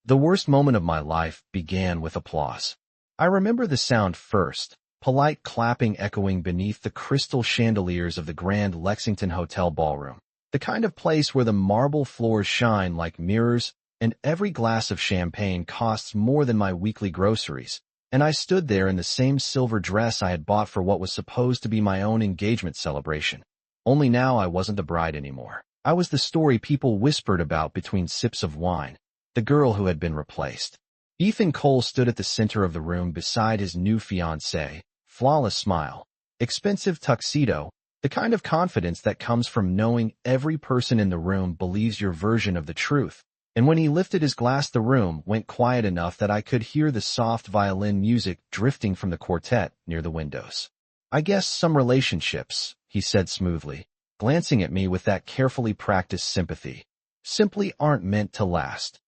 The worst moment of my life began with applause. I remember the sound first, polite clapping echoing beneath the crystal chandeliers of the Grand Lexington Hotel ballroom, the kind of place where the marble floors shine like mirrors and every glass of champagne costs more than my weekly groceries, and I stood there in the same silver dress I had bought for what was supposed to be my own engagement celebration. Only now I wasn't the bride anymore. I was the story people whispered about between sips of wine, the girl who had been replaced. Ethan Cole stood at the center of the room beside his new fiancé, flawless smile, expensive tuxedo, the kind of confidence that comes from knowing every person in the room believes your version of the truth. And when he lifted his glass, the room went quiet enough that I could hear the soft violin music drifting from the quartet near the windows. "I guess some relationships," he said smoothly, glancing at me with that carefully practiced sympathy, "simply aren't meant to last."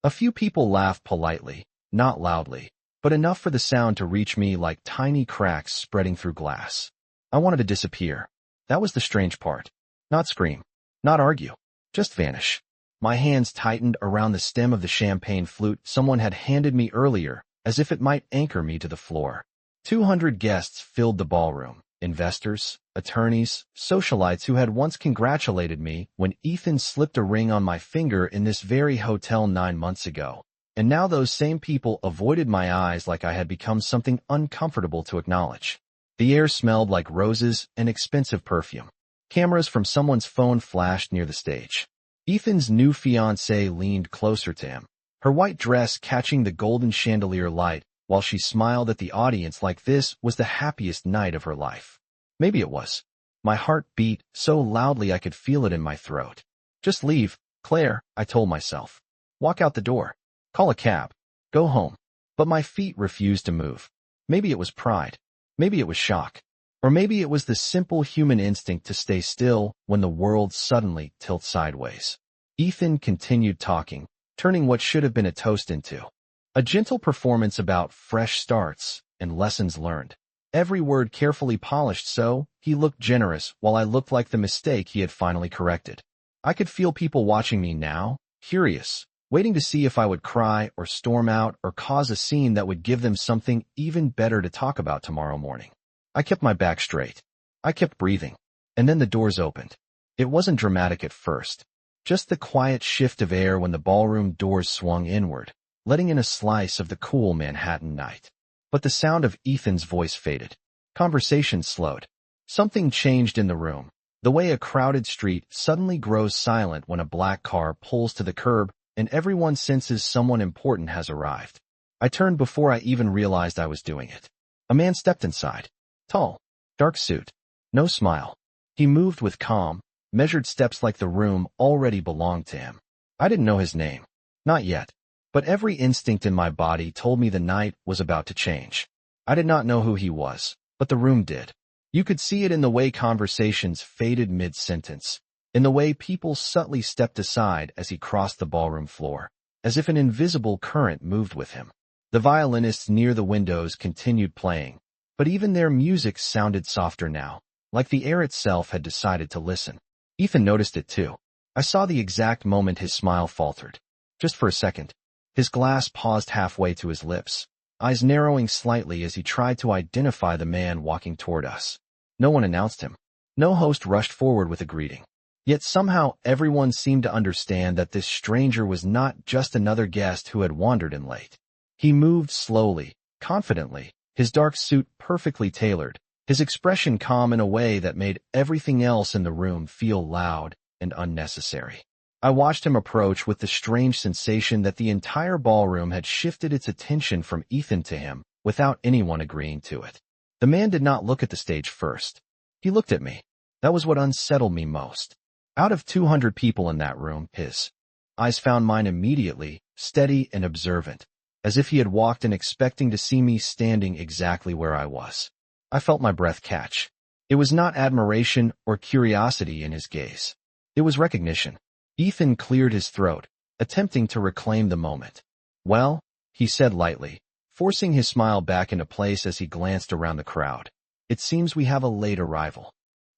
A few people laughed politely, not loudly, but enough for the sound to reach me like tiny cracks spreading through glass. I wanted to disappear. That was the strange part. Not scream, not argue, just vanish. My hands tightened around the stem of the champagne flute someone had handed me earlier, as if it might anchor me to the floor. 200 guests filled the ballroom, investors, attorneys, socialites who had once congratulated me when Ethan slipped a ring on my finger in this very hotel 9 months ago. And now those same people avoided my eyes like I had become something uncomfortable to acknowledge. The air smelled like roses and expensive perfume. Cameras from someone's phone flashed near the stage. Ethan's new fiancée leaned closer to him, her white dress catching the golden chandelier light while she smiled at the audience like this was the happiest night of her life. Maybe it was. My heart beat so loudly I could feel it in my throat. "Just leave, Claire," I told myself. "Walk out the door. Call a cab. Go home." But my feet refused to move. Maybe it was pride. Maybe it was shock. Or maybe it was the simple human instinct to stay still when the world suddenly tilts sideways. Ethan continued talking, turning what should have been a toast into a gentle performance about fresh starts and lessons learned. Every word carefully polished so he looked generous while I looked like the mistake he had finally corrected. I could feel people watching me now, curious, waiting to see if I would cry or storm out or cause a scene that would give them something even better to talk about tomorrow morning. I kept my back straight. I kept breathing. And then the doors opened. It wasn't dramatic at first. Just the quiet shift of air when the ballroom doors swung inward, letting in a slice of the cool Manhattan night. But the sound of Ethan's voice faded. Conversation slowed. Something changed in the room. The way a crowded street suddenly grows silent when a black car pulls to the curb and everyone senses someone important has arrived. I turned before I even realized I was doing it. A man stepped inside. Tall, dark suit, no smile. He moved with calm, measured steps like the room already belonged to him. I didn't know his name. Not yet. But every instinct in my body told me the night was about to change. I did not know who he was, but the room did. You could see it in the way conversations faded mid-sentence, in the way people subtly stepped aside as he crossed the ballroom floor, as if an invisible current moved with him. The violinists near the windows continued playing, but even their music sounded softer now, like the air itself had decided to listen. Ethan noticed it too. I saw the exact moment his smile faltered. Just for a second. His glass paused halfway to his lips, eyes narrowing slightly as he tried to identify the man walking toward us. No one announced him. No host rushed forward with a greeting. Yet somehow everyone seemed to understand that this stranger was not just another guest who had wandered in late. He moved slowly, confidently, his dark suit perfectly tailored, his expression calm in a way that made everything else in the room feel loud and unnecessary. I watched him approach with the strange sensation that the entire ballroom had shifted its attention from Ethan to him without anyone agreeing to it. The man did not look at the stage first. He looked at me. That was what unsettled me most. Out of 200 people in that room, his eyes found mine immediately, steady and observant, as if he had walked in expecting to see me standing exactly where I was. I felt my breath catch. It was not admiration or curiosity in his gaze. It was recognition. Ethan cleared his throat, attempting to reclaim the moment. "Well," he said lightly, forcing his smile back into place as he glanced around the crowd. "It seems we have a late arrival."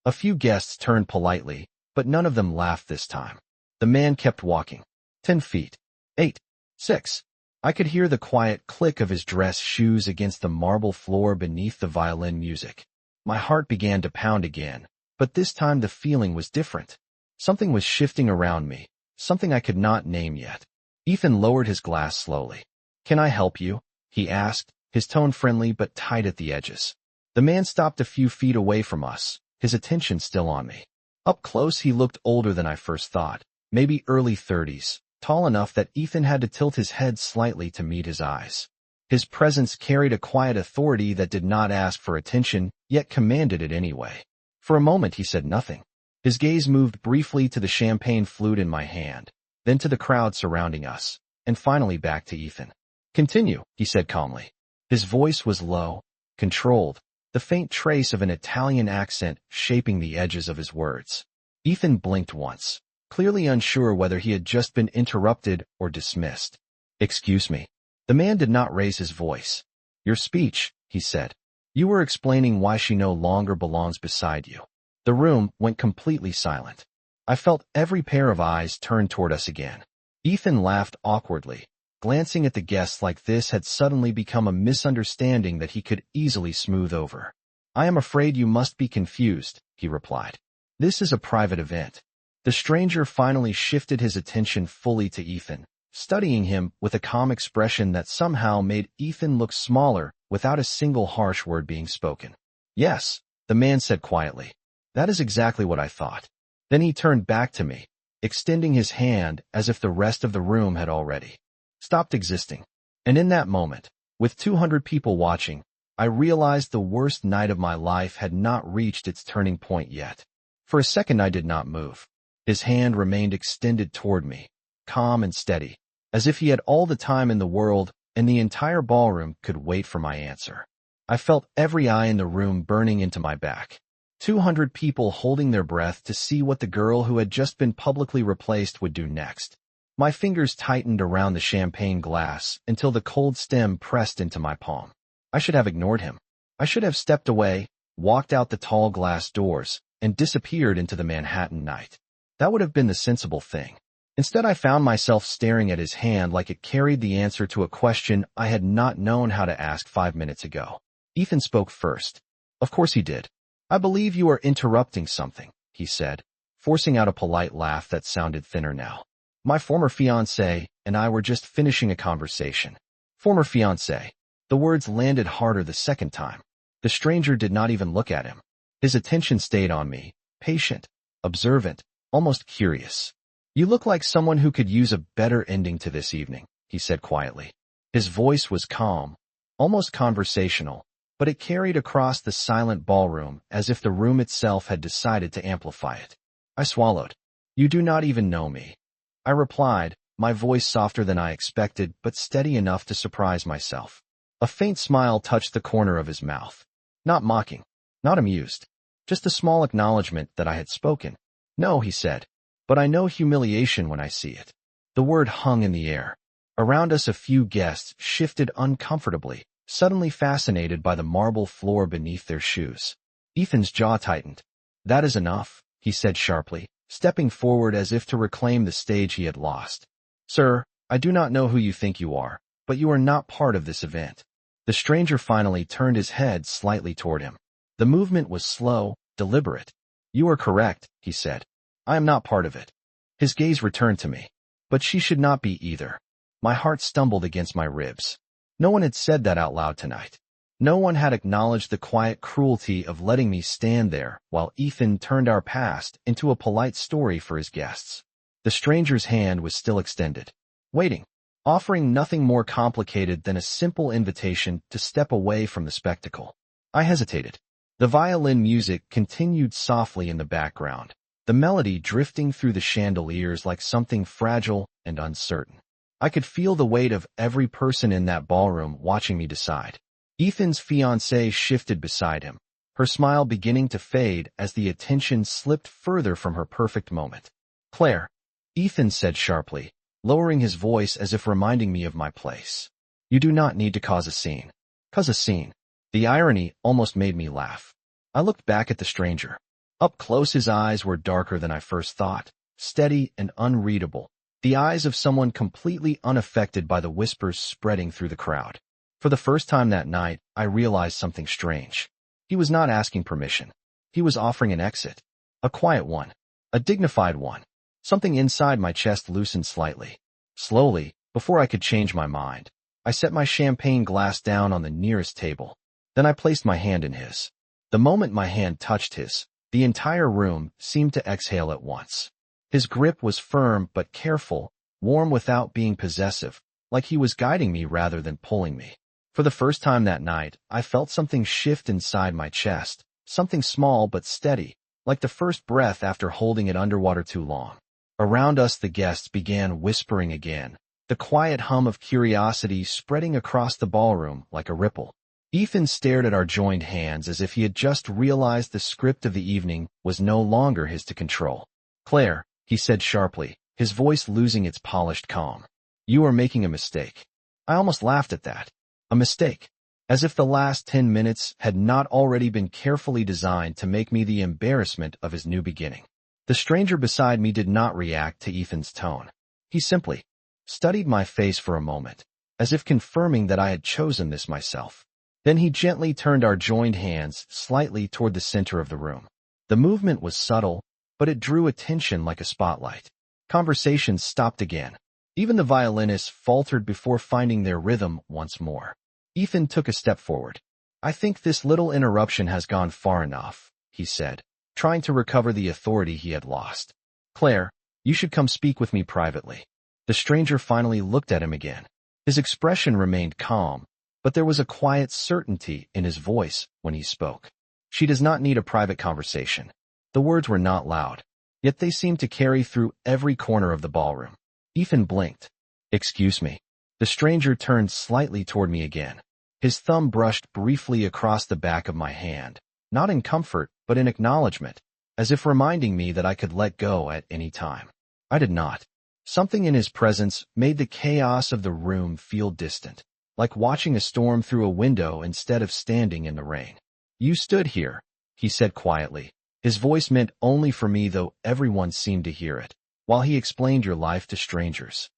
A few guests turned politely, but none of them laughed this time. The man kept walking. 10 feet. 8. 6. I could hear the quiet click of his dress shoes against the marble floor beneath the violin music. My heart began to pound again, but this time the feeling was different. Something was shifting around me, something I could not name yet. Ethan lowered his glass slowly. "Can I help you?" he asked, his tone friendly but tight at the edges. The man stopped a few feet away from us, his attention still on me. Up close he looked older than I first thought, maybe early 30s, tall enough that Ethan had to tilt his head slightly to meet his eyes. His presence carried a quiet authority that did not ask for attention, yet commanded it anyway. For a moment he said nothing. His gaze moved briefly to the champagne flute in my hand, then to the crowd surrounding us, and finally back to Ethan. "Continue," he said calmly. His voice was low, controlled, the faint trace of an Italian accent shaping the edges of his words. Ethan blinked once, clearly unsure whether he had just been interrupted or dismissed. "Excuse me." The man did not raise his voice. "Your speech," he said. "You were explaining why she no longer belongs beside you." The room went completely silent. I felt every pair of eyes turn toward us again. Ethan laughed awkwardly. Glancing at the guests like this had suddenly become a misunderstanding that he could easily smooth over. "I am afraid you must be confused," he replied. "This is a private event." The stranger finally shifted his attention fully to Ethan, studying him with a calm expression that somehow made Ethan look smaller without a single harsh word being spoken. "Yes," the man said quietly. "That is exactly what I thought." Then he turned back to me, extending his hand as if the rest of the room had already stopped existing. And in that moment, with 200 people watching, I realized the worst night of my life had not reached its turning point yet. For a second I did not move. His hand remained extended toward me, calm and steady, as if he had all the time in the world and the entire ballroom could wait for my answer. I felt every eye in the room burning into my back. 200 people holding their breath to see what the girl who had just been publicly replaced would do next. My fingers tightened around the champagne glass until the cold stem pressed into my palm. I should have ignored him. I should have stepped away, walked out the tall glass doors, and disappeared into the Manhattan night. That would have been the sensible thing. Instead, I found myself staring at his hand like it carried the answer to a question I had not known how to ask 5 minutes ago. Ethan spoke first. "Of course he did. I believe you are interrupting something," he said, forcing out a polite laugh that sounded thinner now. "My former fiancé and I were just finishing a conversation." Former fiancé. The words landed harder the second time. The stranger did not even look at him. His attention stayed on me, patient, observant, almost curious. "You look like someone who could use a better ending to this evening," he said quietly. His voice was calm, almost conversational, but it carried across the silent ballroom as if the room itself had decided to amplify it. I swallowed. "You do not even know me," I replied, my voice softer than I expected but steady enough to surprise myself. A faint smile touched the corner of his mouth. Not mocking, not amused, just a small acknowledgement that I had spoken. "No," he said, "but I know humiliation when I see it." The word hung in the air. Around us a few guests shifted uncomfortably, suddenly fascinated by the marble floor beneath their shoes. Ethan's jaw tightened. "That is enough," he said sharply, stepping forward as if to reclaim the stage he had lost. "Sir, I do not know who you think you are, but you are not part of this event." The stranger finally turned his head slightly toward him. The movement was slow, deliberate. "You are correct," he said. "I am not part of it." His gaze returned to me. But she should not be either. My heart stumbled against my ribs. No one had said that out loud tonight. No one had acknowledged the quiet cruelty of letting me stand there while Ethan turned our past into a polite story for his guests. The stranger's hand was still extended, waiting, offering nothing more complicated than a simple invitation to step away from the spectacle. I hesitated. The violin music continued softly in the background, the melody drifting through the chandeliers like something fragile and uncertain. I could feel the weight of every person in that ballroom watching me decide. Ethan's fiancée shifted beside him, her smile beginning to fade as the attention slipped further from her perfect moment. "Claire," Ethan said sharply, lowering his voice as if reminding me of my place. "You do not need to cause a scene." Cause a scene. The irony almost made me laugh. I looked back at the stranger. Up close his eyes were darker than I first thought, steady and unreadable, the eyes of someone completely unaffected by the whispers spreading through the crowd. For the first time that night, I realized something strange. He was not asking permission. He was offering an exit. A quiet one. A dignified one. Something inside my chest loosened slightly. Slowly, before I could change my mind, I set my champagne glass down on the nearest table. Then I placed my hand in his. The moment my hand touched his, the entire room seemed to exhale at once. His grip was firm but careful, warm without being possessive, like he was guiding me rather than pulling me. For the first time that night, I felt something shift inside my chest, something small but steady, like the first breath after holding it underwater too long. Around us the guests began whispering again, the quiet hum of curiosity spreading across the ballroom like a ripple. Ethan stared at our joined hands as if he had just realized the script of the evening was no longer his to control. "Claire," he said sharply, his voice losing its polished calm. "You are making a mistake." I almost laughed at that. A mistake. As if the last 10 minutes had not already been carefully designed to make me the embarrassment of his new beginning. The stranger beside me did not react to Ethan's tone. He simply studied my face for a moment, as if confirming that I had chosen this myself. Then he gently turned our joined hands slightly toward the center of the room. The movement was subtle, but it drew attention like a spotlight. Conversation stopped again. Even the violinists faltered before finding their rhythm once more. Ethan took a step forward. "I think this little interruption has gone far enough," he said, trying to recover the authority he had lost. "Claire, you should come speak with me privately." The stranger finally looked at him again. His expression remained calm, but there was a quiet certainty in his voice when he spoke. "She does not need a private conversation." The words were not loud, yet they seemed to carry through every corner of the ballroom. Ethan blinked. "Excuse me." The stranger turned slightly toward me again. His thumb brushed briefly across the back of my hand, not in comfort, but in acknowledgement, as if reminding me that I could let go at any time. I did not. Something in his presence made the chaos of the room feel distant, like watching a storm through a window instead of standing in the rain. "You stood here," he said quietly. His voice meant only for me, though everyone seemed to hear it, while he explained your life to strangers.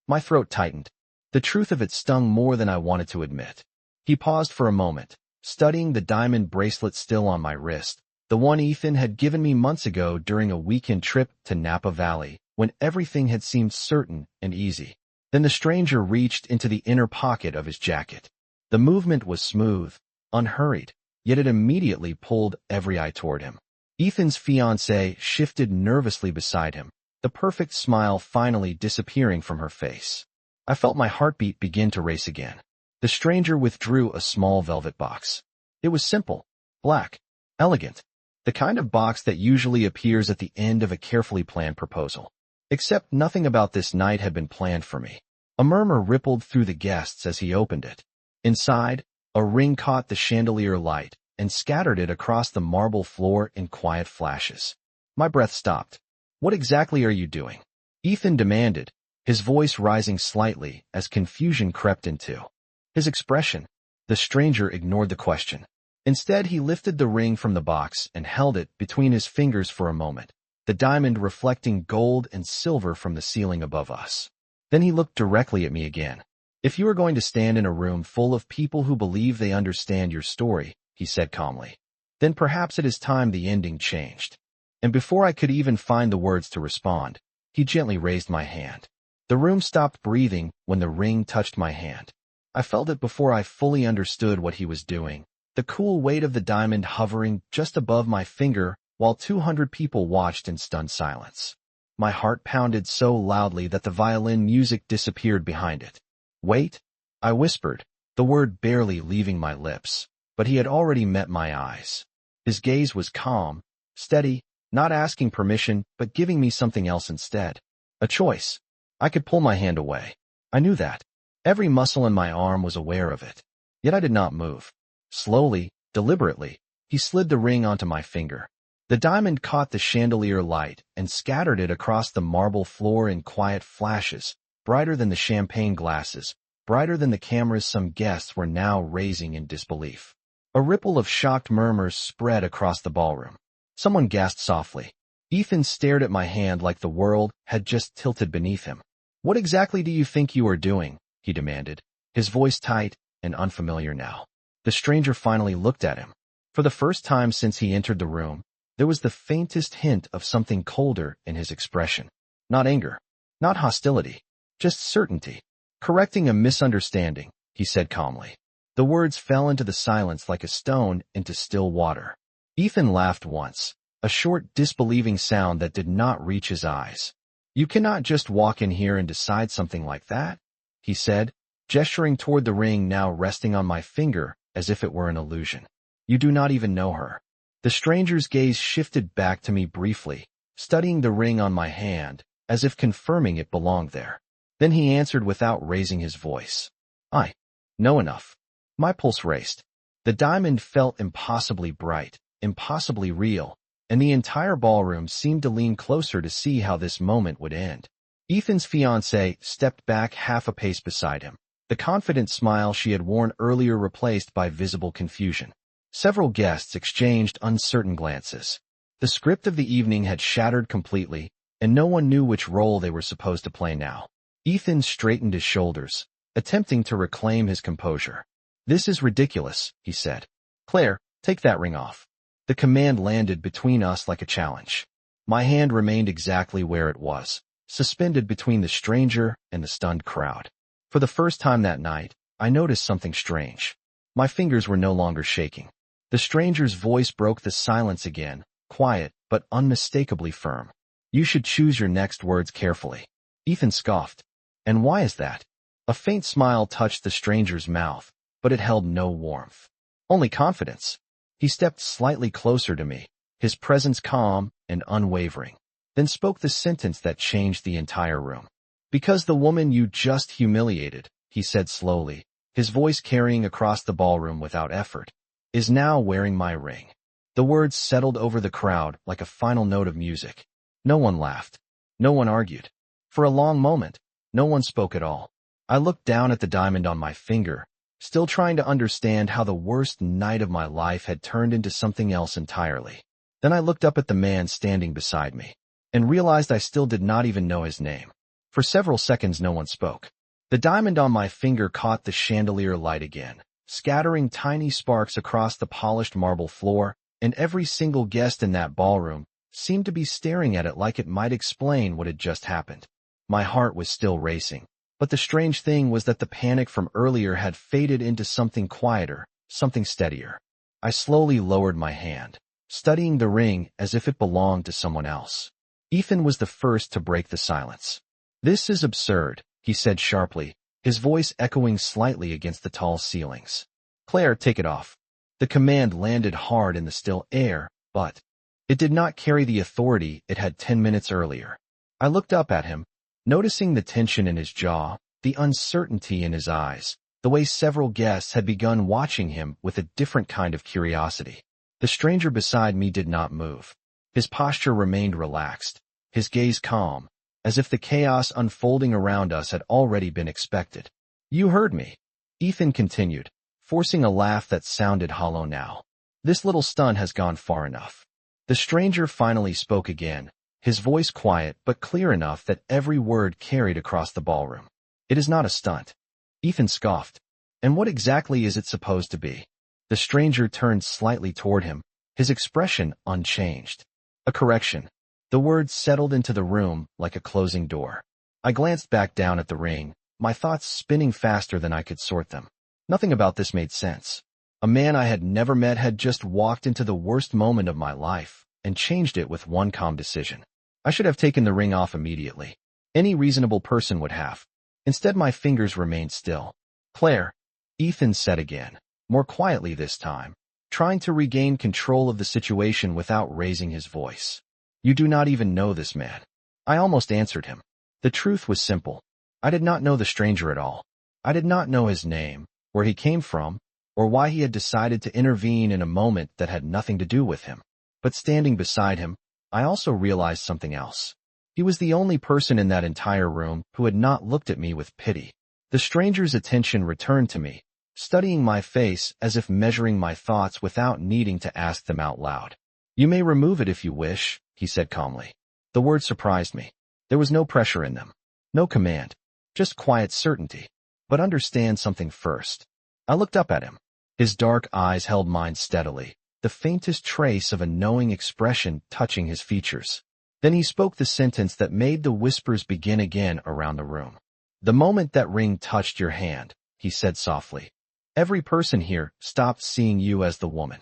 My throat tightened. The truth of it stung more than I wanted to admit. He paused for a moment, studying the diamond bracelet still on my wrist, the one Ethan had given me months ago during a weekend trip to Napa Valley, when everything had seemed certain and easy. Then the stranger reached into the inner pocket of his jacket. The movement was smooth, unhurried, yet it immediately pulled every eye toward him. Ethan's fiancé shifted nervously beside him, the perfect smile finally disappearing from her face. I felt my heartbeat begin to race again. The stranger withdrew a small velvet box. It was simple, black, elegant, the kind of box that usually appears at the end of a carefully planned proposal. Except nothing about this night had been planned for me. A murmur rippled through the guests as he opened it. Inside, a ring caught the chandelier light and scattered it across the marble floor in quiet flashes. My breath stopped. "What exactly are you doing?" Ethan demanded, his voice rising slightly as confusion crept into his expression. The stranger ignored the question. Instead, he lifted the ring from the box and held it between his fingers for a moment, the diamond reflecting gold and silver from the ceiling above us. Then he looked directly at me again. "If you are going to stand in a room full of people who believe they understand your story," he said calmly, "then perhaps it is time the ending changed." And before I could even find the words to respond, he gently raised my hand. The room stopped breathing when the ring touched my hand. I felt it before I fully understood what he was doing, the cool weight of the diamond hovering just above my finger while 200 people watched in stunned silence. My heart pounded so loudly that the violin music disappeared behind it. "Wait," I whispered, the word barely leaving my lips, but he had already met my eyes. His gaze was calm, steady, not asking permission, but giving me something else instead. A choice. I could pull my hand away. I knew that. Every muscle in my arm was aware of it. Yet I did not move. Slowly, deliberately, he slid the ring onto my finger. The diamond caught the chandelier light and scattered it across the marble floor in quiet flashes, brighter than the champagne glasses, brighter than the cameras some guests were now raising in disbelief. A ripple of shocked murmurs spread across the ballroom. Someone gasped softly. Ethan stared at my hand like the world had just tilted beneath him. What exactly do you think you are doing? He demanded, his voice tight and unfamiliar now. The stranger finally looked at him. For the first time since he entered the room, there was the faintest hint of something colder in his expression. Not anger, not hostility, just certainty. Correcting a misunderstanding, he said calmly. The words fell into the silence like a stone into still water. Ethan laughed once, a short, disbelieving sound that did not reach his eyes. You cannot just walk in here and decide something like that, he said, gesturing toward the ring now resting on my finger as if it were an illusion. You do not even know her. The stranger's gaze shifted back to me briefly, studying the ring on my hand, as if confirming it belonged there. Then he answered without raising his voice. I know enough. My pulse raced. The diamond felt impossibly bright, impossibly real, and the entire ballroom seemed to lean closer to see how this moment would end. Ethan's fiancé stepped back half a pace beside him, the confident smile she had worn earlier replaced by visible confusion. Several guests exchanged uncertain glances. The script of the evening had shattered completely, and no one knew which role they were supposed to play now. Ethan straightened his shoulders, attempting to reclaim his composure. This is ridiculous, he said. Claire, take that ring off. The command landed between us like a challenge. My hand remained exactly where it was, suspended between the stranger and the stunned crowd. For the first time that night, I noticed something strange. My fingers were no longer shaking. The stranger's voice broke the silence again, quiet but unmistakably firm. You should choose your next words carefully. Ethan scoffed. And why is that? A faint smile touched the stranger's mouth, but it held no warmth. Only confidence. He stepped slightly closer to me, his presence calm and unwavering, then spoke the sentence that changed the entire room. Because the woman you just humiliated, he said slowly, his voice carrying across the ballroom without effort, is now wearing my ring. The words settled over the crowd like a final note of music. No one laughed. No one argued. For a long moment, no one spoke at all. I looked down at the diamond on my finger, still trying to understand how the worst night of my life had turned into something else entirely. Then I looked up at the man standing beside me, and realized I still did not even know his name. For several seconds no one spoke. The diamond on my finger caught the chandelier light again, scattering tiny sparks across the polished marble floor, and every single guest in that ballroom seemed to be staring at it like it might explain what had just happened. My heart was still racing, but the strange thing was that the panic from earlier had faded into something quieter, something steadier. I slowly lowered my hand, studying the ring as if it belonged to someone else. Ethan was the first to break the silence. This is absurd, he said sharply, his voice echoing slightly against the tall ceilings. Claire, take it off. The command landed hard in the still air, but it did not carry the authority it had 10 minutes earlier. I looked up at him, noticing the tension in his jaw, the uncertainty in his eyes, the way several guests had begun watching him with a different kind of curiosity. The stranger beside me did not move. His posture remained relaxed, his gaze calm, as if the chaos unfolding around us had already been expected. You heard me, Ethan continued, forcing a laugh that sounded hollow now. This little stunt has gone far enough. The stranger finally spoke again, his voice quiet but clear enough that every word carried across the ballroom. It is not a stunt. Ethan scoffed. And what exactly is it supposed to be? The stranger turned slightly toward him, his expression unchanged. A correction. The words settled into the room like a closing door. I glanced back down at the ring, my thoughts spinning faster than I could sort them. Nothing about this made sense. A man I had never met had just walked into the worst moment of my life and changed it with one calm decision. I should have taken the ring off immediately. Any reasonable person would have. Instead, my fingers remained still. Claire, Ethan said again, more quietly this time, trying to regain control of the situation without raising his voice. You do not even know this man. I almost answered him. The truth was simple. I did not know the stranger at all. I did not know his name, where he came from, or why he had decided to intervene in a moment that had nothing to do with him. But standing beside him, I also realized something else. He was the only person in that entire room who had not looked at me with pity. The stranger's attention returned to me, studying my face as if measuring my thoughts without needing to ask them out loud. You may remove it if you wish, he said calmly. The words surprised me. There was no pressure in them. No command, just quiet certainty. But understand something first. I looked up at him. His dark eyes held mine steadily, the faintest trace of a knowing expression touching his features. Then he spoke the sentence that made the whispers begin again around the room. "The moment that ring touched your hand," he said softly, "every person here stopped seeing you as the woman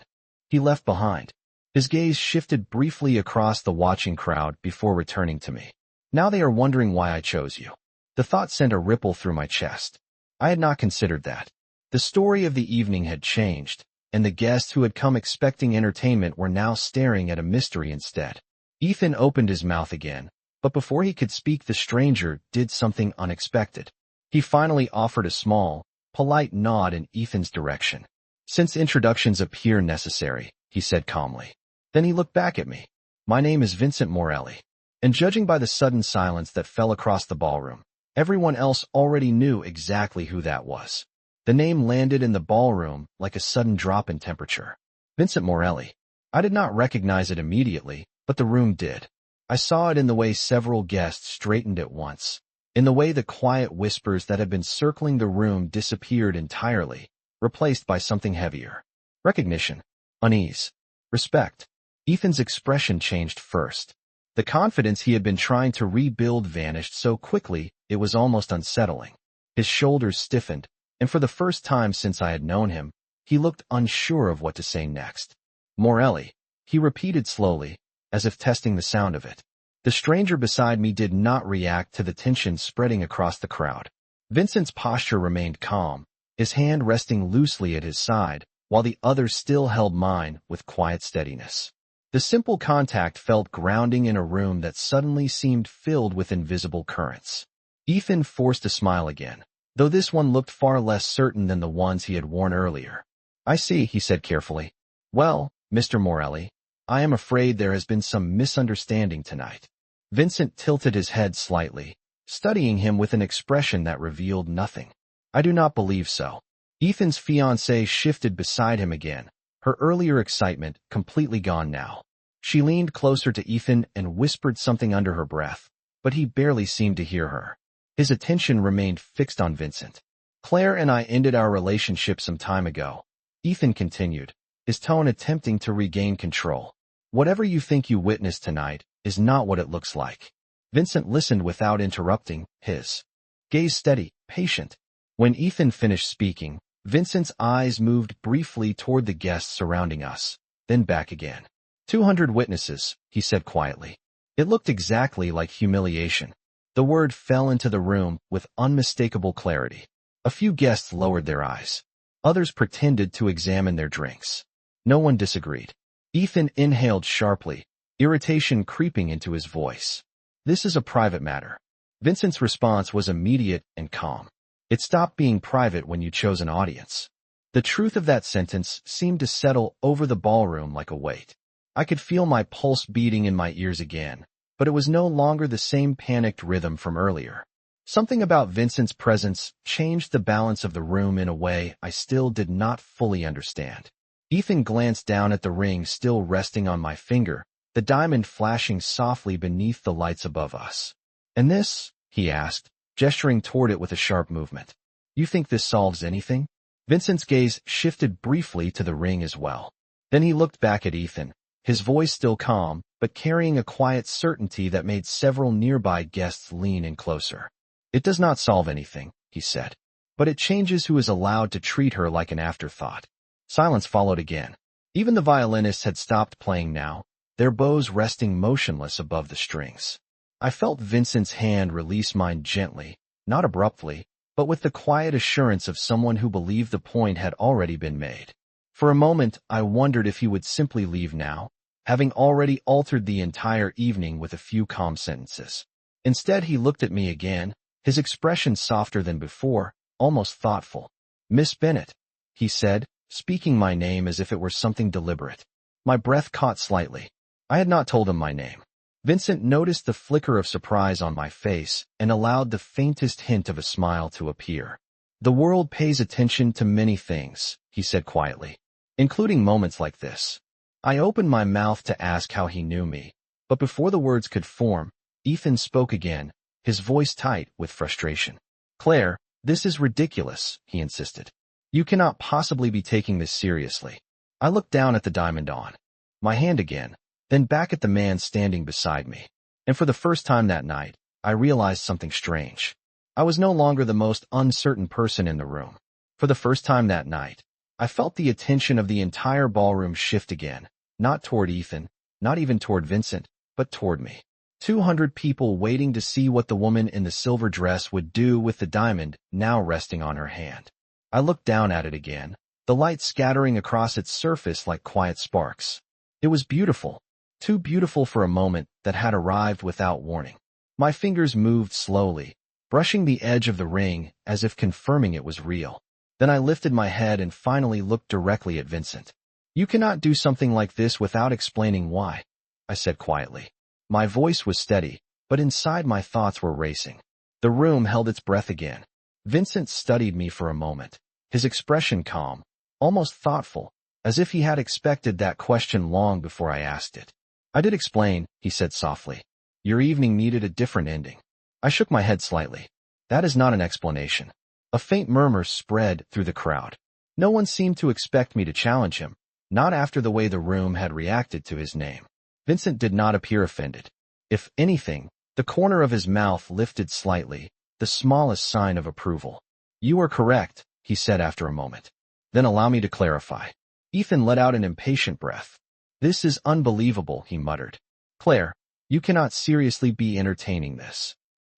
he left behind." His gaze shifted briefly across the watching crowd before returning to me. "Now they are wondering why I chose you." The thought sent a ripple through my chest. I had not considered that. The story of the evening had changed, and the guests who had come expecting entertainment were now staring at a mystery instead. Ethan opened his mouth again, but before he could speak, the stranger did something unexpected. He finally offered a small, polite nod in Ethan's direction. "Since introductions appear necessary," he said calmly. Then he looked back at me. "My name is Vincent Morelli." And judging by the sudden silence that fell across the ballroom, everyone else already knew exactly who that was. The name landed in the ballroom like a sudden drop in temperature. Vincent Morelli. I did not recognize it immediately, but the room did. I saw it in the way several guests straightened at once, in the way the quiet whispers that had been circling the room disappeared entirely, replaced by something heavier. Recognition, unease, respect. Ethan's expression changed first. The confidence he had been trying to rebuild vanished so quickly it was almost unsettling. His shoulders stiffened, and for the first time since I had known him, he looked unsure of what to say next. "Morelli," he repeated slowly, as if testing the sound of it. The stranger beside me did not react to the tension spreading across the crowd. Vincent's posture remained calm, his hand resting loosely at his side, while the other still held mine with quiet steadiness. The simple contact felt grounding in a room that suddenly seemed filled with invisible currents. Ethan forced a smile again, though this one looked far less certain than the ones he had worn earlier. "I see," he said carefully. "Well, Mr. Morelli, I am afraid there has been some misunderstanding tonight." Vincent tilted his head slightly, studying him with an expression that revealed nothing. "I do not believe so." Ethan's fiancée shifted beside him again, her earlier excitement completely gone now. She leaned closer to Ethan and whispered something under her breath, but he barely seemed to hear her. His attention remained fixed on Vincent. "Claire and I ended our relationship some time ago," Ethan continued, his tone attempting to regain control. "Whatever you think you witnessed tonight is not what it looks like." Vincent listened without interrupting, his gaze steady, patient. When Ethan finished speaking, Vincent's eyes moved briefly toward the guests surrounding us, then back again. 200 witnesses, he said quietly. It looked exactly like humiliation. The word fell into the room with unmistakable clarity. A few guests lowered their eyes. Others pretended to examine their drinks. No one disagreed. Ethan inhaled sharply, irritation creeping into his voice. "This is a private matter." Vincent's response was immediate and calm. "It stopped being private when you chose an audience." The truth of that sentence seemed to settle over the ballroom like a weight. I could feel my pulse beating in my ears again, but it was no longer the same panicked rhythm from earlier. Something about Vincent's presence changed the balance of the room in a way I still did not fully understand. Ethan glanced down at the ring still resting on my finger, the diamond flashing softly beneath the lights above us. "And this?" he asked, gesturing toward it with a sharp movement. "You think this solves anything?" Vincent's gaze shifted briefly to the ring as well. Then he looked back at Ethan, his voice still calm, but carrying a quiet certainty that made several nearby guests lean in closer. "It does not solve anything," he said, "but it changes who is allowed to treat her like an afterthought." Silence followed again. Even the violinists had stopped playing now, their bows resting motionless above the strings. I felt Vincent's hand release mine gently, not abruptly, but with the quiet assurance of someone who believed the point had already been made. For a moment, I wondered if he would simply leave now, having already altered the entire evening with a few calm sentences. Instead, he looked at me again, his expression softer than before, almost thoughtful. "Miss Bennet," he said, speaking my name as if it were something deliberate. My breath caught slightly. I had not told him my name. Vincent noticed the flicker of surprise on my face and allowed the faintest hint of a smile to appear. "The world pays attention to many things," he said quietly, "including moments like this." I opened my mouth to ask how he knew me, but before the words could form, Ethan spoke again, his voice tight with frustration. "Claire, this is ridiculous," he insisted. "You cannot possibly be taking this seriously." I looked down at the diamond on my hand again, then back at the man standing beside me. And for the first time that night, I realized something strange. I was no longer the most uncertain person in the room. For the first time that night, I felt the attention of the entire ballroom shift again, not toward Ethan, not even toward Vincent, but toward me. 200 people waiting to see what the woman in the silver dress would do with the diamond now resting on her hand. I looked down at it again, the light scattering across its surface like quiet sparks. It was beautiful, too beautiful for a moment that had arrived without warning. My fingers moved slowly, brushing the edge of the ring as if confirming it was real. Then I lifted my head and finally looked directly at Vincent. "You cannot do something like this without explaining why," I said quietly. My voice was steady, but inside my thoughts were racing. The room held its breath again. Vincent studied me for a moment, his expression calm, almost thoughtful, as if he had expected that question long before I asked it. "I did explain," he said softly. "Your evening needed a different ending." I shook my head slightly. "That is not an explanation." A faint murmur spread through the crowd. No one seemed to expect me to challenge him, not after the way the room had reacted to his name. Vincent did not appear offended. If anything, the corner of his mouth lifted slightly, the smallest sign of approval. "You are correct," he said after a moment. "Then allow me to clarify." Ethan let out an impatient breath. "This is unbelievable," he muttered. "Claire, you cannot seriously be entertaining this."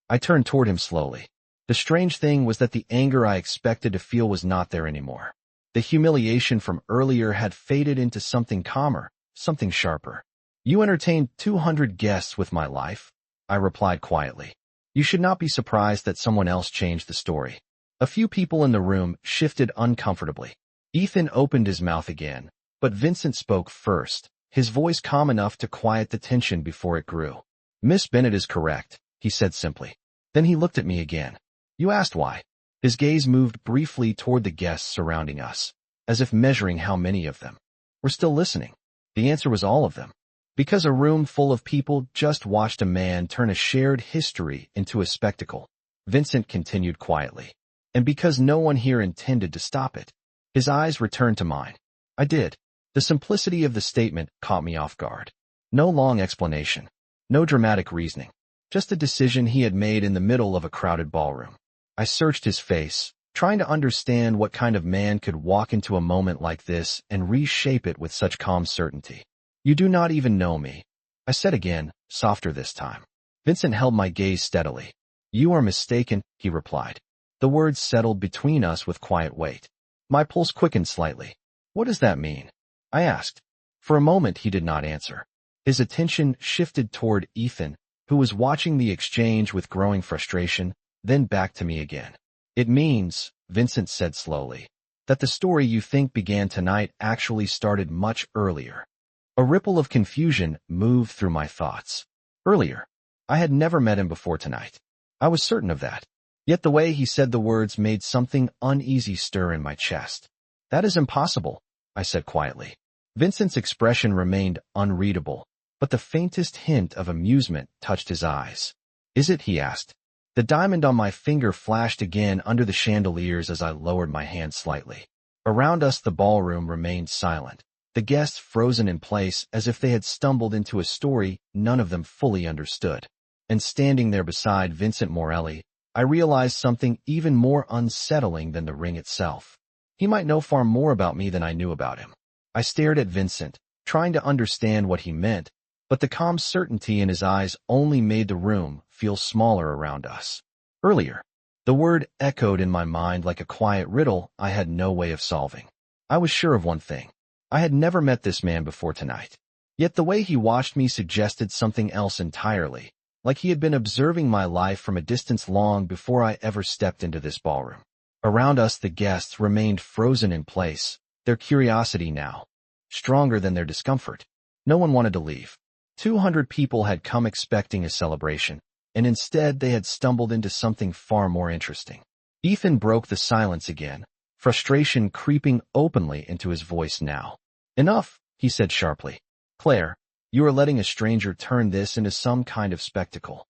I turned toward him slowly. The strange thing was that the anger I expected to feel was not there anymore. The humiliation from earlier had faded into something calmer, something sharper. "You entertained 200 guests with my life," I replied quietly. "You should not be surprised that someone else changed the story." A few people in the room shifted uncomfortably. Ethan opened his mouth again, but Vincent spoke first, his voice calm enough to quiet the tension before it grew. "Miss Bennett is correct," he said simply. Then he looked at me again. "You asked why." His gaze moved briefly toward the guests surrounding us, as if measuring how many of them were still listening. The answer was all of them. Because a room full of people just watched a man turn a shared history into a spectacle, Vincent continued quietly. And because no one here intended to stop it. His eyes returned to mine. I did. The simplicity of the statement caught me off guard. No long explanation. No dramatic reasoning. Just a decision he had made in the middle of a crowded ballroom. I searched his face, trying to understand what kind of man could walk into a moment like this and reshape it with such calm certainty. "You do not even know me," I said again, softer this time. Vincent held my gaze steadily. "You are mistaken," he replied. The words settled between us with quiet weight. My pulse quickened slightly. "What does that mean?" I asked. For a moment he did not answer. His attention shifted toward Ethan, who was watching the exchange with growing frustration, then back to me again. "It means," Vincent said slowly, "that the story you think began tonight actually started much earlier." A ripple of confusion moved through my thoughts. Earlier. I had never met him before tonight. I was certain of that. Yet the way he said the words made something uneasy stir in my chest. "That is impossible," I said quietly. Vincent's expression remained unreadable, but the faintest hint of amusement touched his eyes. "Is it?" he asked. The diamond on my finger flashed again under the chandeliers as I lowered my hand slightly. Around us the ballroom remained silent, the guests frozen in place as if they had stumbled into a story none of them fully understood. And standing there beside Vincent Morelli, I realized something even more unsettling than the ring itself. He might know far more about me than I knew about him. I stared at Vincent, trying to understand what he meant, but the calm certainty in his eyes only made the room feel smaller around us. Earlier, the word echoed in my mind like a quiet riddle I had no way of solving. I was sure of one thing. I had never met this man before tonight. Yet the way he watched me suggested something else entirely, like he had been observing my life from a distance long before I ever stepped into this ballroom. Around us the guests remained frozen in place, their curiosity now stronger than their discomfort. No one wanted to leave. 200 people had come expecting a celebration, and instead they had stumbled into something far more interesting. Ethan broke the silence again, frustration creeping openly into his voice now. "Enough," he said sharply. "Claire, you are letting a stranger turn this into some kind of spectacle."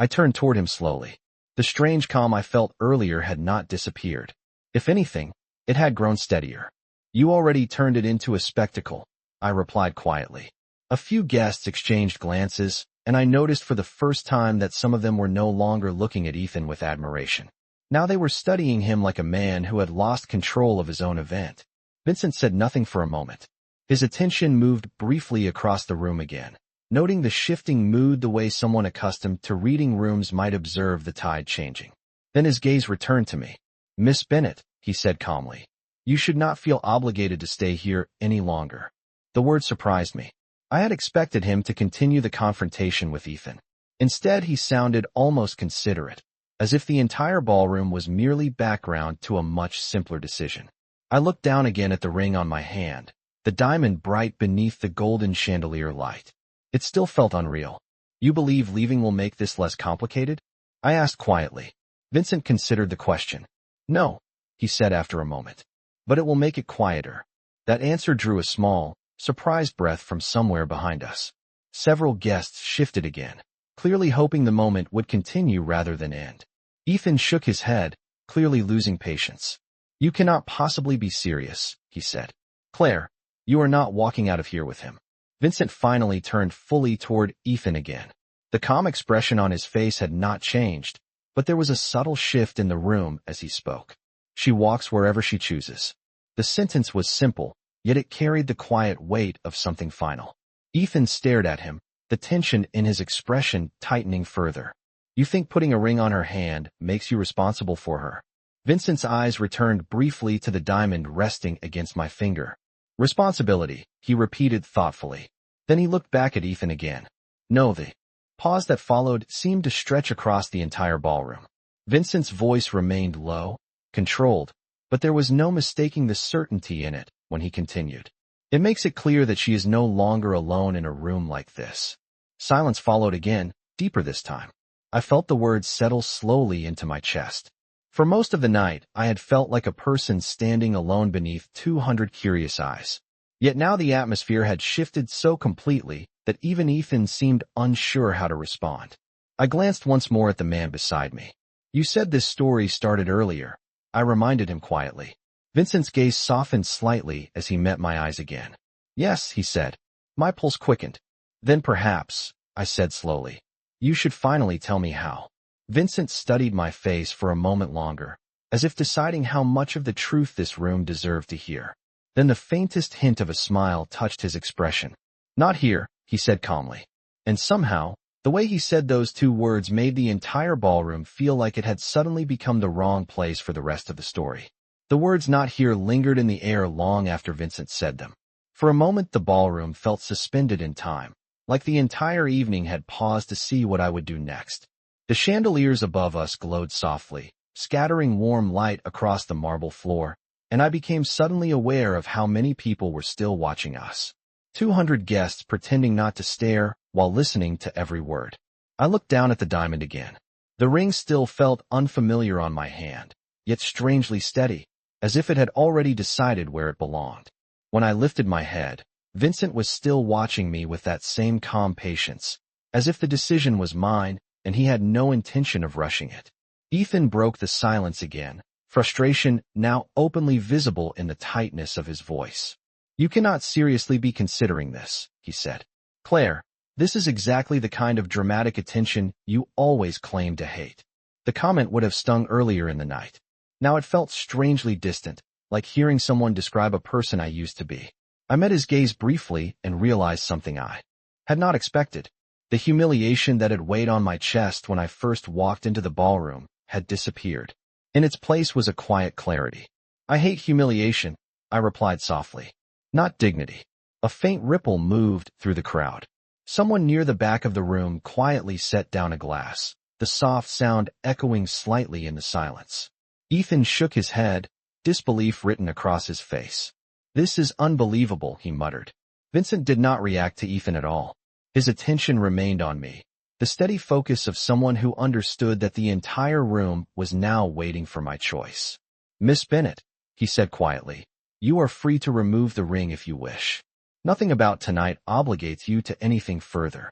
I turned toward him slowly. The strange calm I felt earlier had not disappeared. If anything, it had grown steadier. You already turned it into a spectacle, I replied quietly. A few guests exchanged glances, and I noticed for the first time that some of them were no longer looking at Ethan with admiration. Now they were studying him like a man who had lost control of his own event. Vincent said nothing for a moment. His attention moved briefly across the room again, noting the shifting mood the way someone accustomed to reading rooms might observe the tide changing. Then his gaze returned to me. "Miss Bennet," he said calmly, "you should not feel obligated to stay here any longer." The word surprised me. I had expected him to continue the confrontation with Ethan. Instead, he sounded almost considerate, as if the entire ballroom was merely background to a much simpler decision. I looked down again at the ring on my hand, the diamond bright beneath the golden chandelier light. It still felt unreal. "You believe leaving will make this less complicated?" I asked quietly. Vincent considered the question. "No," he said after a moment, "but it will make it quieter." That answer drew a small, surprised breath from somewhere behind us. Several guests shifted again, clearly hoping the moment would continue rather than end. Ethan shook his head, clearly losing patience. "You cannot possibly be serious," he said. "Claire, you are not walking out of here with him." Vincent finally turned fully toward Ethan again. The calm expression on his face had not changed, but there was a subtle shift in the room as he spoke. "She walks wherever she chooses." The sentence was simple, yet it carried the quiet weight of something final. Ethan stared at him, the tension in his expression tightening further. "You think putting a ring on her hand makes you responsible for her?" Vincent's eyes returned briefly to the diamond resting against my finger. "Responsibility," he repeated thoughtfully. Then he looked back at Ethan again. "No." The pause that followed seemed to stretch across the entire ballroom. Vincent's voice remained low, controlled, but there was no mistaking the certainty in it when he continued. "It makes it clear that she is no longer alone in a room like this." Silence followed again, deeper this time. I felt the words settle slowly into my chest. For most of the night, I had felt like a person standing alone beneath 200 curious eyes. Yet now the atmosphere had shifted so completely that even Ethan seemed unsure how to respond. I glanced once more at the man beside me. "You said this story started earlier," I reminded him quietly. Vincent's gaze softened slightly as he met my eyes again. "Yes," he said. My pulse quickened. "Then perhaps," I said slowly, "you should finally tell me how." Vincent studied my face for a moment longer, as if deciding how much of the truth this room deserved to hear. Then the faintest hint of a smile touched his expression. "Not here," he said calmly. And somehow, the way he said those two words made the entire ballroom feel like it had suddenly become the wrong place for the rest of the story. The words "not here" lingered in the air long after Vincent said them. For a moment the ballroom felt suspended in time, like the entire evening had paused to see what I would do next. The chandeliers above us glowed softly, scattering warm light across the marble floor, and I became suddenly aware of how many people were still watching us. 200 guests pretending not to stare while listening to every word. I looked down at the diamond again. The ring still felt unfamiliar on my hand, yet strangely steady, as if it had already decided where it belonged. When I lifted my head, Vincent was still watching me with that same calm patience, as if the decision was mine and he had no intention of rushing it. Ethan broke the silence again, frustration now openly visible in the tightness of his voice. "You cannot seriously be considering this," he said. "Claire, this is exactly the kind of dramatic attention you always claim to hate." The comment would have stung earlier in the night. Now it felt strangely distant, like hearing someone describe a person I used to be. I met his gaze briefly and realized something I had not expected. The humiliation that had weighed on my chest when I first walked into the ballroom had disappeared. In its place was a quiet clarity. "I hate humiliation," I replied softly. "Not dignity." A faint ripple moved through the crowd. Someone near the back of the room quietly set down a glass, the soft sound echoing slightly in the silence. Ethan shook his head, disbelief written across his face. "This is unbelievable," he muttered. Vincent did not react to Ethan at all. His attention remained on me, the steady focus of someone who understood that the entire room was now waiting for my choice. "Miss Bennet," he said quietly, "you are free to remove the ring if you wish. Nothing about tonight obligates you to anything further."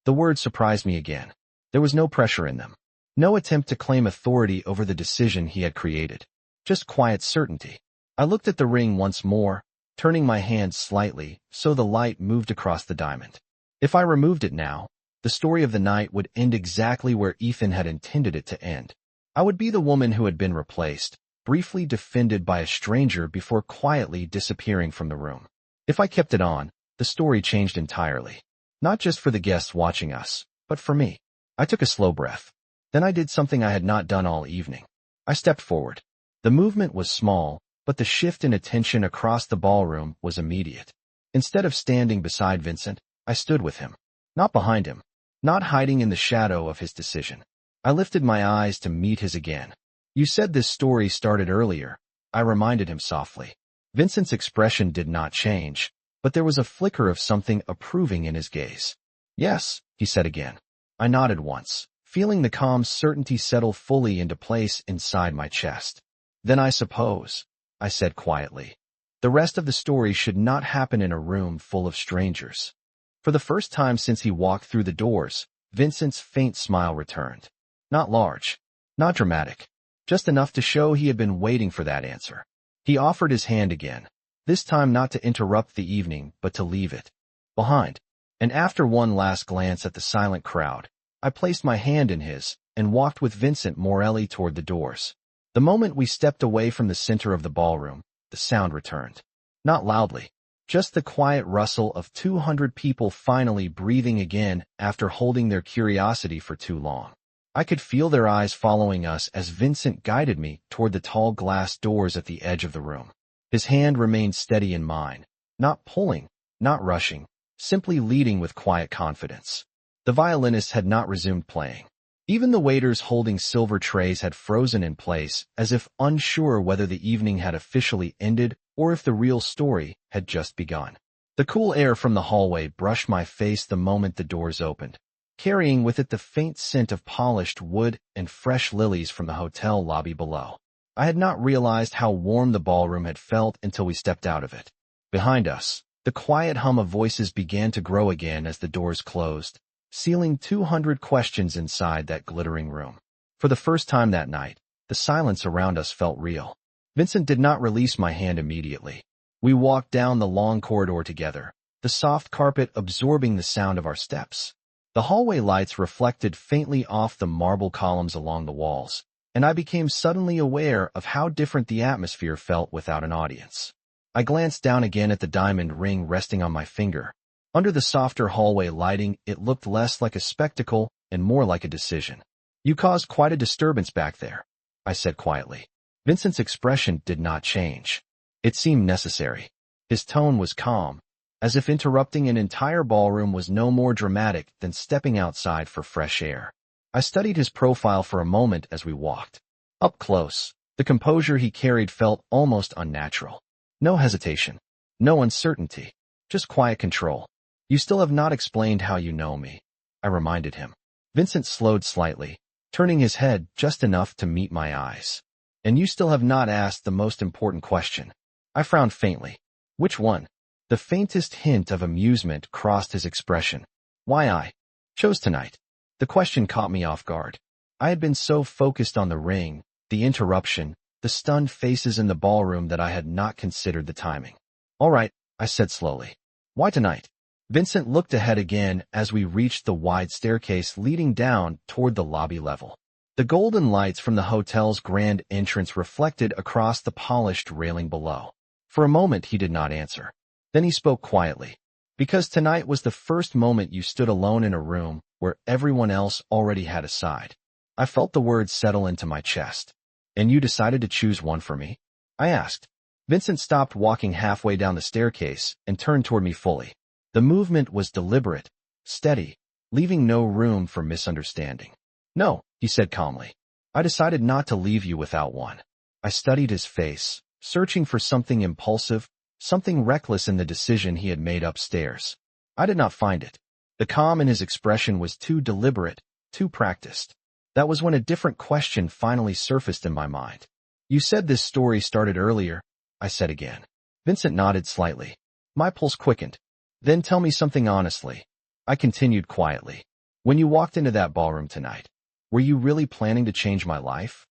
The word surprised me again. There was no pressure in them. No attempt to claim authority over the decision he had created. Just quiet certainty. I looked at the ring once more, turning my hand slightly so the light moved across the diamond. If I removed it now, the story of the night would end exactly where Ethan had intended it to end. I would be the woman who had been replaced, briefly defended by a stranger before quietly disappearing from the room. If I kept it on, the story changed entirely. Not just for the guests watching us, but for me. I took a slow breath. Then I did something I had not done all evening. I stepped forward. The movement was small, but the shift in attention across the ballroom was immediate. Instead of standing beside Vincent, I stood with him. Not behind him. Not hiding in the shadow of his decision. I lifted my eyes to meet his again. You said this story started earlier, I reminded him softly. Vincent's expression did not change, but there was a flicker of something approving in his gaze. Yes, he said again. I nodded once, feeling the calm certainty settle fully into place inside my chest. Then I suppose, I said quietly, the rest of the story should not happen in a room full of strangers. For the first time since he walked through the doors, Vincent's faint smile returned. Not large, not dramatic, just enough to show he had been waiting for that answer. He offered his hand again, this time not to interrupt the evening but to leave it behind. And after one last glance at the silent crowd, I placed my hand in his and walked with Vincent Morelli toward the doors. The moment we stepped away from the center of the ballroom, the sound returned. Not loudly, just the quiet rustle of 200 people finally breathing again after holding their curiosity for too long. I could feel their eyes following us as Vincent guided me toward the tall glass doors at the edge of the room. His hand remained steady in mine, not pulling, not rushing, simply leading with quiet confidence. The violinists had not resumed playing. Even the waiters holding silver trays had frozen in place, as if unsure whether the evening had officially ended or if the real story had just begun. The cool air from the hallway brushed my face the moment the doors opened, carrying with it the faint scent of polished wood and fresh lilies from the hotel lobby below. I had not realized how warm the ballroom had felt until we stepped out of it. Behind us, the quiet hum of voices began to grow again as the doors closed, sealing 200 questions inside that glittering room. For the first time that night, the silence around us felt real. Vincent did not release my hand immediately. We walked down the long corridor together, the soft carpet absorbing the sound of our steps. The hallway lights reflected faintly off the marble columns along the walls, and I became suddenly aware of how different the atmosphere felt without an audience. I glanced down again at the diamond ring resting on my finger. Under the softer hallway lighting, it looked less like a spectacle and more like a decision. You caused quite a disturbance back there, I said quietly. Vincent's expression did not change. It seemed necessary. His tone was calm, as if interrupting an entire ballroom was no more dramatic than stepping outside for fresh air. I studied his profile for a moment as we walked. Up close, the composure he carried felt almost unnatural. No hesitation, no uncertainty, just quiet control. You still have not explained how you know me, I reminded him. Vincent slowed slightly, turning his head just enough to meet my eyes. And you still have not asked the most important question. I frowned faintly. Which one? The faintest hint of amusement crossed his expression. Why I chose tonight. The question caught me off guard. I had been so focused on the ring, the interruption, the stunned faces in the ballroom that I had not considered the timing. All right, I said slowly. Why tonight? Vincent looked ahead again as we reached the wide staircase leading down toward the lobby level. The golden lights from the hotel's grand entrance reflected across the polished railing below. For a moment he did not answer. Then he spoke quietly. Because tonight was the first moment you stood alone in a room where everyone else already had a side. I felt the words settle into my chest. And you decided to choose one for me? I asked. Vincent stopped walking halfway down the staircase and turned toward me fully. The movement was deliberate, steady, leaving no room for misunderstanding. No, he said calmly. I decided not to leave you without one. I studied his face, searching for something impulsive, something reckless in the decision he had made upstairs. I did not find it. The calm in his expression was too deliberate, too practiced. That was when a different question finally surfaced in my mind. You said this story started earlier, I said again. Vincent nodded slightly. My pulse quickened. Then tell me something honestly. I continued quietly. When you walked into that ballroom tonight, were you really planning to change my life?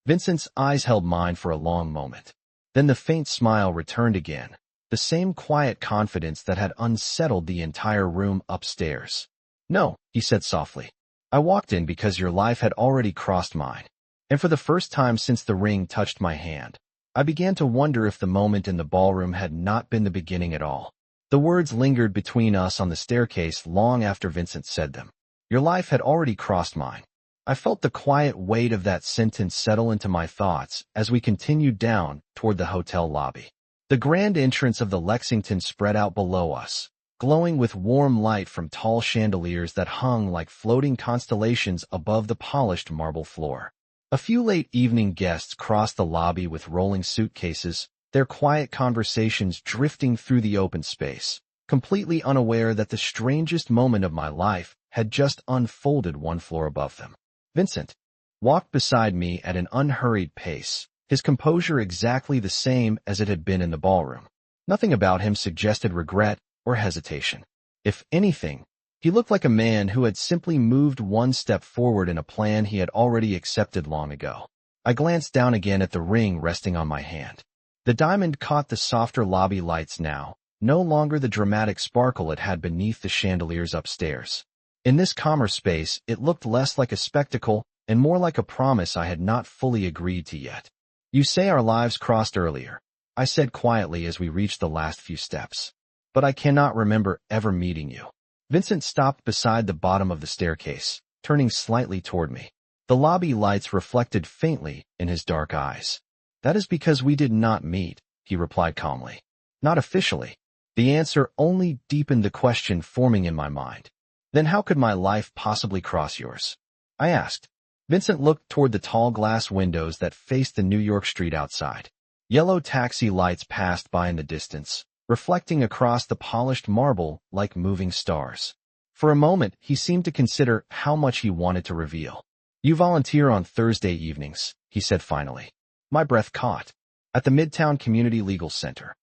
Vincent's eyes held mine for a long moment. Then the faint smile returned again, the same quiet confidence that had unsettled the entire room upstairs. No, he said softly. I walked in because your life had already crossed mine. And for the first time since the ring touched my hand, I began to wonder if the moment in the ballroom had not been the beginning at all. The words lingered between us on the staircase long after Vincent said them. Your life had already crossed mine. I felt the quiet weight of that sentence settle into my thoughts as we continued down toward the hotel lobby. The grand entrance of the Lexington spread out below us, glowing with warm light from tall chandeliers that hung like floating constellations above the polished marble floor. A few late evening guests crossed the lobby with rolling suitcases, their quiet conversations drifting through the open space, completely unaware that the strangest moment of my life had just unfolded one floor above them. Vincent walked beside me at an unhurried pace, his composure exactly the same as it had been in the ballroom. Nothing about him suggested regret or hesitation. If anything, he looked like a man who had simply moved one step forward in a plan he had already accepted long ago. I glanced down again at the ring resting on my hand. The diamond caught the softer lobby lights now, no longer the dramatic sparkle it had beneath the chandeliers upstairs. In this calmer space, it looked less like a spectacle and more like a promise I had not fully agreed to yet. You say our lives crossed earlier, I said quietly as we reached the last few steps. But I cannot remember ever meeting you. Vincent stopped beside the bottom of the staircase, turning slightly toward me. The lobby lights reflected faintly in his dark eyes. That is because we did not meet, he replied calmly. Not officially. The answer only deepened the question forming in my mind. Then how could my life possibly cross yours? I asked. Vincent looked toward the tall glass windows that faced the New York street outside. Yellow taxi lights passed by in the distance, reflecting across the polished marble like moving stars. For a moment, he seemed to consider how much he wanted to reveal. You volunteer on Thursday evenings, he said finally. My breath caught. At the Midtown Community Legal Center.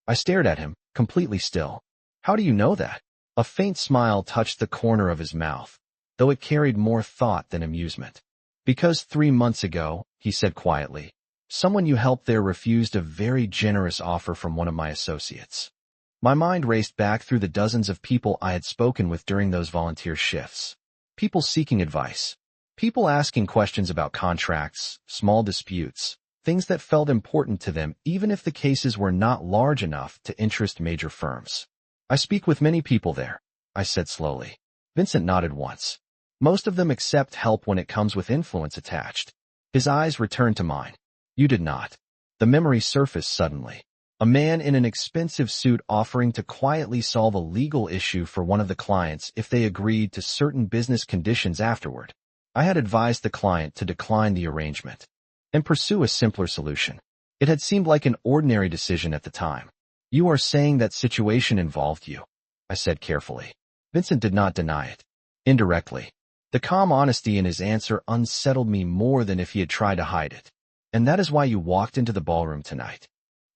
I stared at him, completely still. How do you know that? A faint smile touched the corner of his mouth, though it carried more thought than amusement. Because 3 months ago, he said quietly, someone you helped there refused a very generous offer from one of my associates. My mind raced back through the dozens of people I had spoken with during those volunteer shifts. People seeking advice. People asking questions about contracts, small disputes, things that felt important to them even if the cases were not large enough to interest major firms. I speak with many people there, I said slowly. Vincent nodded once. Most of them accept help when it comes with influence attached. His eyes returned to mine. You did not. The memory surfaced suddenly. A man in an expensive suit offering to quietly solve a legal issue for one of the clients if they agreed to certain business conditions afterward. I had advised the client to decline the arrangement and pursue a simpler solution. It had seemed like an ordinary decision at the time. You are saying that situation involved you, I said carefully. Vincent did not deny it. Indirectly. The calm honesty in his answer unsettled me more than if he had tried to hide it. And that is why you walked into the ballroom tonight?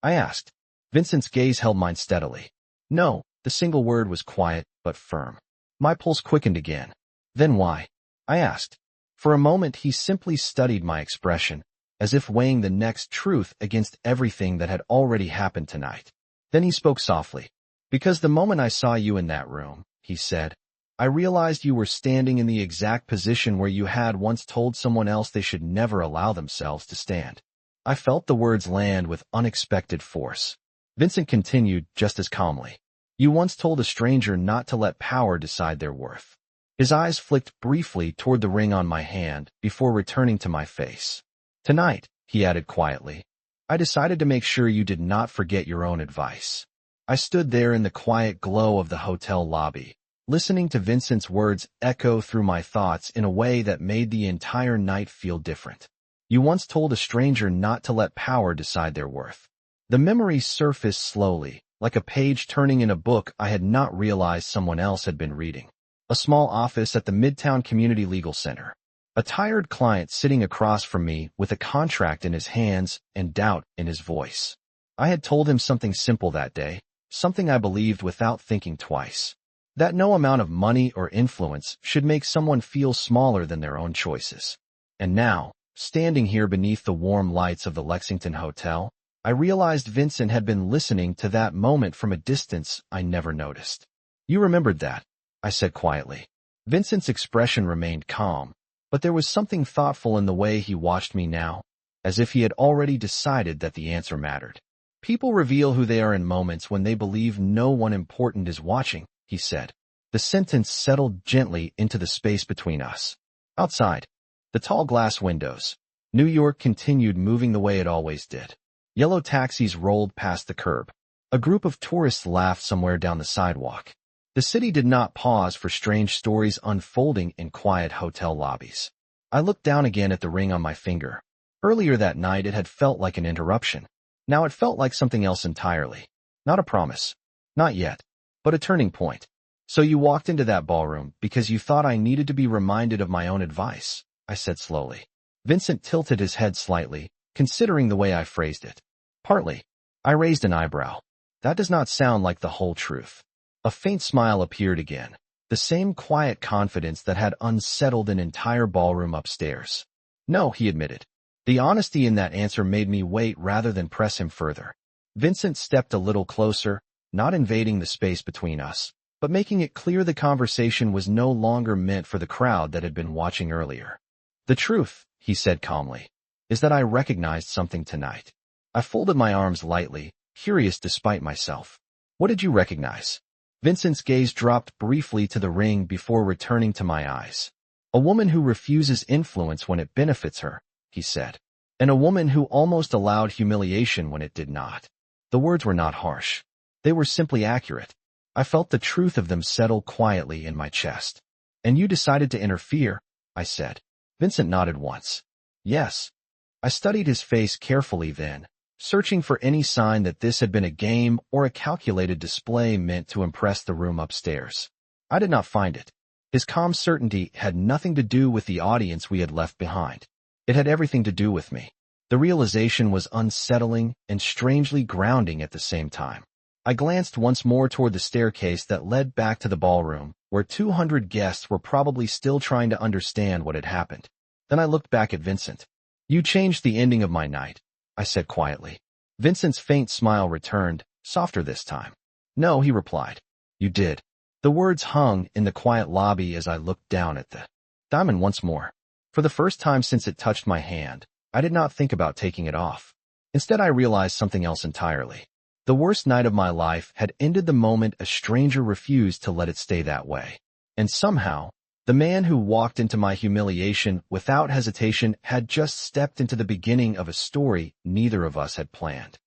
I asked. Vincent's gaze held mine steadily. No, the single word was quiet but firm. My pulse quickened again. Then why? I asked. For a moment he simply studied my expression, as if weighing the next truth against everything that had already happened tonight. Then he spoke softly. Because the moment I saw you in that room, he said, I realized you were standing in the exact position where you had once told someone else they should never allow themselves to stand. I felt the words land with unexpected force. Vincent continued just as calmly. You once told a stranger not to let power decide their worth. His eyes flicked briefly toward the ring on my hand before returning to my face. Tonight, he added quietly, I decided to make sure you did not forget your own advice. I stood there in the quiet glow of the hotel lobby, listening to Vincent's words echo through my thoughts in a way that made the entire night feel different. You once told a stranger not to let power decide their worth. The memory surfaced slowly, like a page turning in a book I had not realized someone else had been reading. A small office at the Midtown Community Legal Center. A tired client sitting across from me with a contract in his hands and doubt in his voice. I had told him something simple that day, something I believed without thinking twice. That no amount of money or influence should make someone feel smaller than their own choices. And now, standing here beneath the warm lights of the Lexington Hotel, I realized Vincent had been listening to that moment from a distance I never noticed. You remembered that, I said quietly. Vincent's expression remained calm, but there was something thoughtful in the way he watched me now, as if he had already decided that the answer mattered. People reveal who they are in moments when they believe no one important is watching, he said. The sentence settled gently into the space between us. Outside, the tall glass windows, New York continued moving the way it always did. Yellow taxis rolled past the curb. A group of tourists laughed somewhere down the sidewalk. The city did not pause for strange stories unfolding in quiet hotel lobbies. I looked down again at the ring on my finger. Earlier that night it had felt like an interruption. Now it felt like something else entirely. Not a promise. Not yet. But a turning point. So you walked into that ballroom because you thought I needed to be reminded of my own advice, I said slowly. Vincent tilted his head slightly, considering the way I phrased it. Partly. I raised an eyebrow. That does not sound like the whole truth. A faint smile appeared again, the same quiet confidence that had unsettled an entire ballroom upstairs. No, he admitted. The honesty in that answer made me wait rather than press him further. Vincent stepped a little closer, not invading the space between us, but making it clear the conversation was no longer meant for the crowd that had been watching earlier. The truth, he said calmly, is that I recognized something tonight. I folded my arms lightly, curious despite myself. What did you recognize? Vincent's gaze dropped briefly to the ring before returning to my eyes. A woman who refuses influence when it benefits her, he said, and a woman who almost allowed humiliation when it did not. The words were not harsh. They were simply accurate. I felt the truth of them settle quietly in my chest. And you decided to interfere, I said. Vincent nodded once. Yes. I studied his face carefully then, searching for any sign that this had been a game or a calculated display meant to impress the room upstairs. I did not find it. His calm certainty had nothing to do with the audience we had left behind. It had everything to do with me. The realization was unsettling and strangely grounding at the same time. I glanced once more toward the staircase that led back to the ballroom, where 200 guests were probably still trying to understand what had happened. Then I looked back at Vincent. You changed the ending of my night, I said quietly. Vincent's faint smile returned, softer this time. No, he replied. You did. The words hung in the quiet lobby as I looked down at the diamond once more. For the first time since it touched my hand, I did not think about taking it off. Instead, I realized something else entirely. The worst night of my life had ended the moment a stranger refused to let it stay that way. And somehow, the man who walked into my humiliation without hesitation had just stepped into the beginning of a story neither of us had planned.